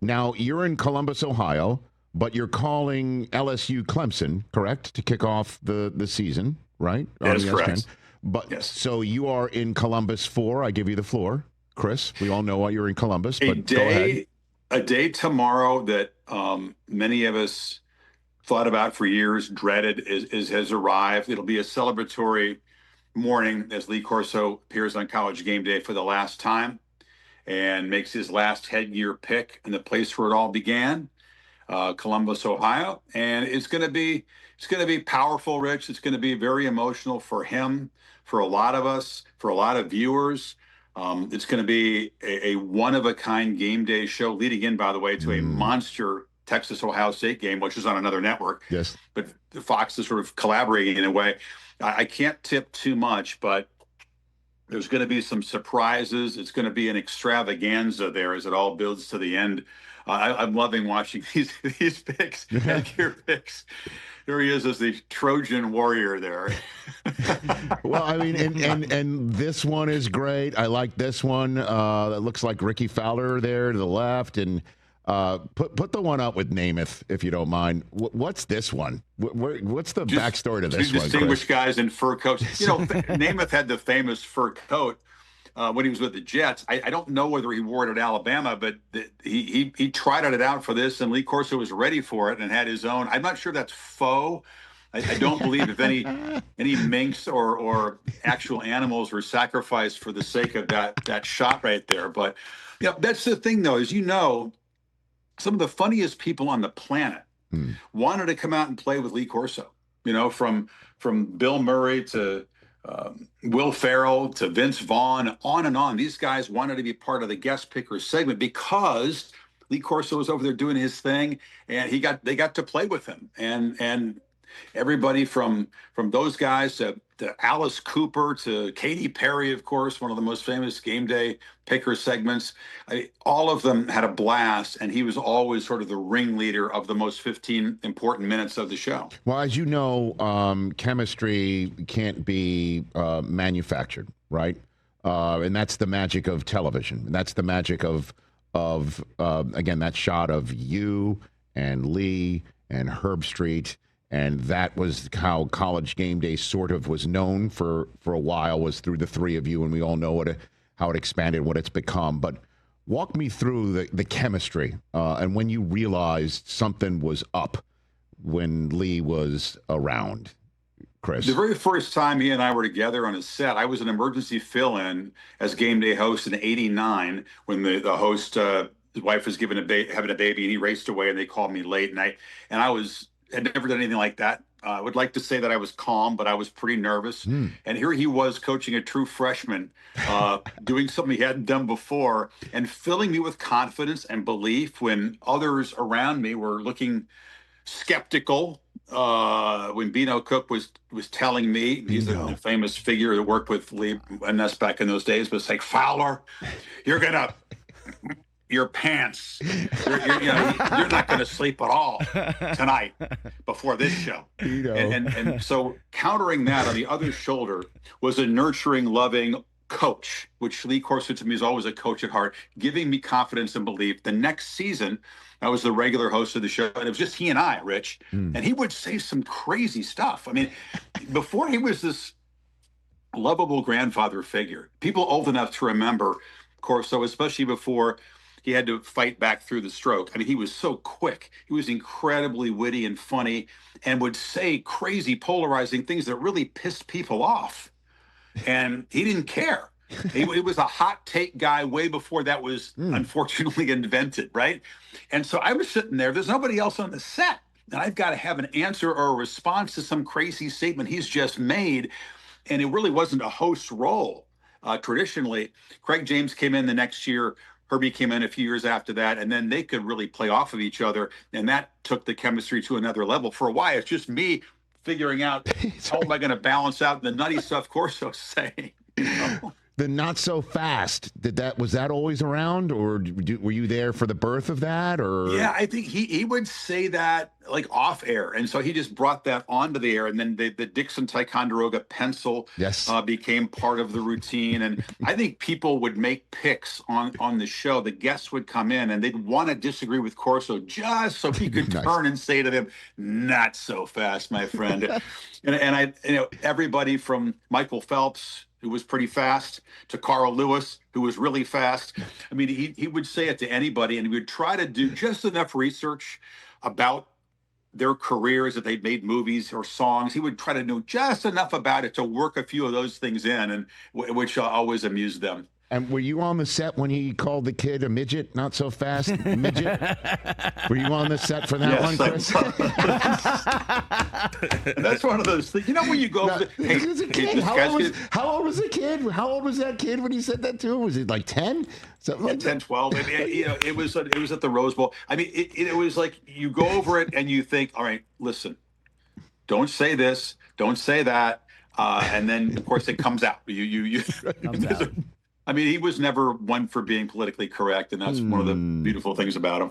Now, you're in Columbus, Ohio, but you're calling LSU Clemson, correct, to kick off the season, right? That On is ESPN. correct. But Yes. so you are in Columbus for, I give you the floor, Chris. We all know why you're in Columbus, A but go ahead. day tomorrow that many of us thought about for years, dreaded, has arrived. It'll be a celebratory morning as Lee Corso appears on College GameDay for the last time and makes his last headgear pick in the place where it all began, Columbus, Ohio. And it's going to be powerful, Rich. It's going to be very emotional for him, for a lot of us, for a lot of viewers. It's going to be a one-of-a-kind game day show, leading in, by the way, to a monster Texas-Ohio State game, which is on another network. Yes. But Fox is sort of collaborating in a way. I can't tip too much, but there's going to be some surprises. It's going to be an extravaganza there as it all builds to the end. I'm loving watching these picks, headgear picks. There he is as the Trojan warrior there. Well, I mean, and this one is great. I like this one. That looks like Ricky Fowler there to the left, and put the one up with Namath if you don't mind. What's this one? What's the backstory to this two one? Distinguished guys in fur coats. You know, Namath had the famous fur coat when he was with the Jets. I don't know whether he wore it at Alabama, but he tried it out for this, and Lee Corso was ready for it and had his own. I'm not sure that's faux. I don't believe if any minks or actual animals were sacrificed for the sake of that shot right there. But yeah, that's the thing, though, is some of the funniest people on the planet wanted to come out and play with Lee Corso. You know, from Bill Murray to Will Ferrell to Vince Vaughn, on and on. These guys wanted to be part of the guest picker segment because Lee Corso was over there doing his thing, and they got to play with him. And everybody from those guys to Alice Cooper to Katy Perry, of course, one of the most famous game day picker segments. All of them had a blast, and he was always sort of the ringleader of the most 15 important minutes of the show. Well, as you know, chemistry can't be manufactured, right? And that's the magic of television. And that's the magic of again, that shot of you and Lee and Herb Street. And that was how College GameDay sort of was known for a while, was through the three of you, and we all know how it expanded, what it's become. But walk me through the chemistry and when you realized something was up when Lee was around, Chris. The very first time he and I were together on a set, I was an emergency fill-in as game day host in '89 when the host, his wife was having a baby, and he raced away, and they called me late. And I had never done anything like that. I would like to say that I was calm, but I was pretty nervous. And here he was coaching a true freshman, doing something he hadn't done before, and filling me with confidence and belief when others around me were looking skeptical. When Beano Cook was telling me, he's a famous figure that worked with Lee and us back in those days, but it's like, Fowler, your pants. You're not going to sleep at all tonight before this show. And so countering that on the other shoulder was a nurturing, loving coach, which Lee Corso to me is always a coach at heart, giving me confidence and belief. The next season, I was the regular host of the show, and it was just he and I, Rich, and he would say some crazy stuff. I mean, before he was this lovable grandfather figure, people old enough to remember Corso, especially before he had to fight back through the stroke. I mean, he was so quick. He was incredibly witty and funny and would say crazy, polarizing things that really pissed people off. And he didn't care. He was a hot take guy way before that was unfortunately invented, right? And so I was sitting there. There's nobody else on the set. And I've got to have an answer or a response to some crazy statement he's just made. And it really wasn't a host role. Traditionally, Craig James came in the next year. Herbie came in a few years after that, and then they could really play off of each other, and that took the chemistry to another level. For a while, it's just me figuring out how am I going to balance out the nutty stuff Corso's saying. the not so fast, was that always around, or were you there for the birth of that? Or yeah, I think he would say that like off air, and so he just brought that onto the air, and then the Dixon Ticonderoga pencil became part of the routine. And I think people would make picks on the show. The guests would come in and they'd want to disagree with Corso just so he could turn and say to them, "Not so fast, my friend." and I, everybody from Michael Phelps, who was pretty fast, to Carl Lewis, who was really fast. I mean, he would say it to anybody, and he would try to do just enough research about their careers, if they'd made movies or songs. He would try to know just enough about it to work a few of those things in, and which always amused them. And were you on the set when he called the kid a midget? Not so fast, midget? Were you on the set for that one, Chris? That's one of those things. You know, when you go, he was a kid. How old was the kid? How old was that kid when he said that to him? Was it like 10? Something like 10, 12. I mean, it was at the Rose Bowl. I mean, it was like you go over it and you think, all right, listen, don't say this, don't say that, and then of course it comes out. You comes out. I mean, he was never one for being politically correct, and that's one of the beautiful things about him.